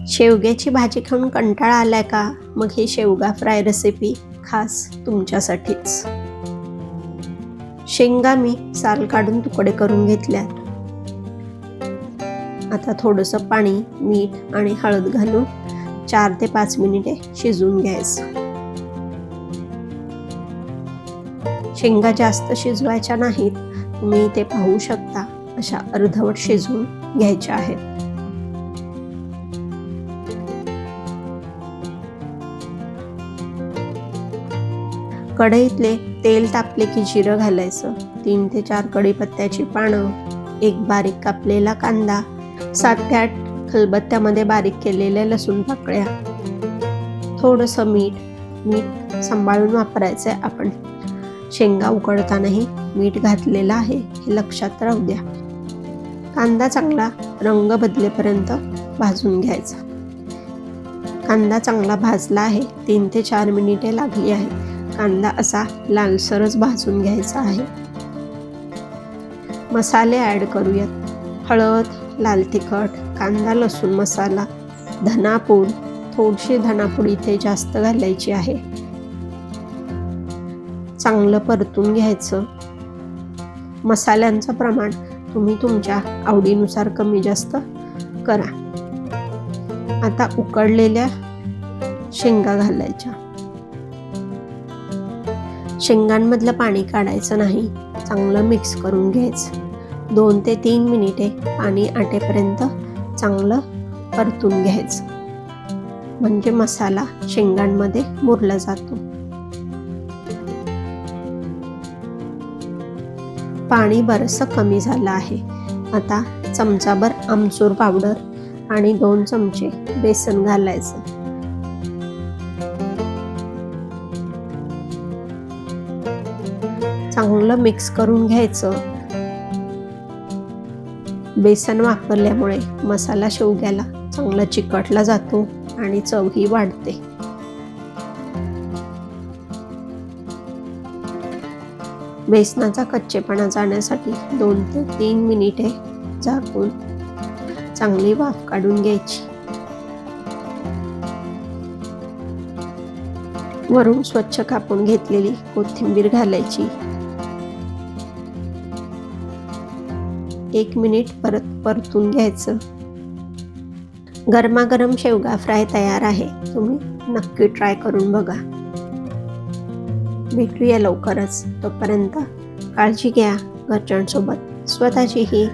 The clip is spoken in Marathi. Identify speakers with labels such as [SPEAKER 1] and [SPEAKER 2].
[SPEAKER 1] शेवग्याची भाजी खाऊन कंटाळा आलाय का? मग ही शेवगा फ्राय रेसिपी खास तुमच्यासाठीच. शेंगा मी साल काढून तुकडे करून घेतल्यात. आता थोडंसं पाणी, मीठ आणि हळद घालून 4 ते 5 मिनिटे शिजवून घ्यायचं. शेंगा जास्त शिजवायच्या नाहीत, तुम्ही ते पाहू शकता. अशा अर्धवट शिजवून घ्यायच्या आहेत. कढईतले तेल तापले की जिरं घालायचं. 3 ते 4 कढीपत्त्याची पानं, 1 बारीक कापलेला कांदा, 7 ते 8 खलबत्त्यामध्ये बारीक केलेल्या लसूण पाकळ्या, थोडंसं मीठ सांभाळून वापरायचंय. आपण शेंगा उकडतानाही मीठ घातलेलं आहे, हे लक्षात राहू द्या. कांदा चांगला रंग बदलेपर्यंत भाजून घ्यायचा. कांदा चांगला भाजला आहे, 3 ते 4 मिनिटे लागली आहेत. कांदा असा लालसरच भाजून घ्यायचा आहे. मसाले ॲड करूयात. हळद, लाल तिखट, कांदा लसूण मसाला, धनापूड, थोडीशी धनापूड इथे जास्त घालायची आहे. चांगलं परतून घ्यायचं. मसाल्यांचं प्रमाण तुम्ही तुमच्या आवडीनुसार कमी जास्त करा. आता उकडलेल्या शेंगा घालायच्या. शेंगांमधलं पाणी काढायचं नाही, चांगलं मिक्स करून घ्यायचं. 2 ते 3 मिनिटे पाणी आटेपर्यंत चांगलं परतून घ्यायचं, म्हणजे मसाला शेंगांमध्ये मुरला जातो. पाणी बरंचसं कमी झालं आहे. आता चमचाभर आमचूर पावडर आणि 2 चमचे बेसन घालायचं. चांगलं मिक्स करून घ्यायचं. बेसन वापरल्यामुळे मसाला शेवग्याला चांगला चिकटला जातो आणि चवही वाढते. बेसनाचा कच्चेपणा जाण्यासाठी 2 ते 3 मिनिटे झाकून चांगली वाफ काढून घ्यायची. वरून स्वच्छ कापून घेतलेली कोथिंबीर घालायची. 1 मिनिट परतून घ्यायचं. गरमागरम शेवगा फ्राय तयार आहे. तुम्ही नक्की ट्राय करून बघा. भेटूया लवकरच. तोपर्यंत काळजी घ्या घरच्यांसोबत, स्वतःचीही.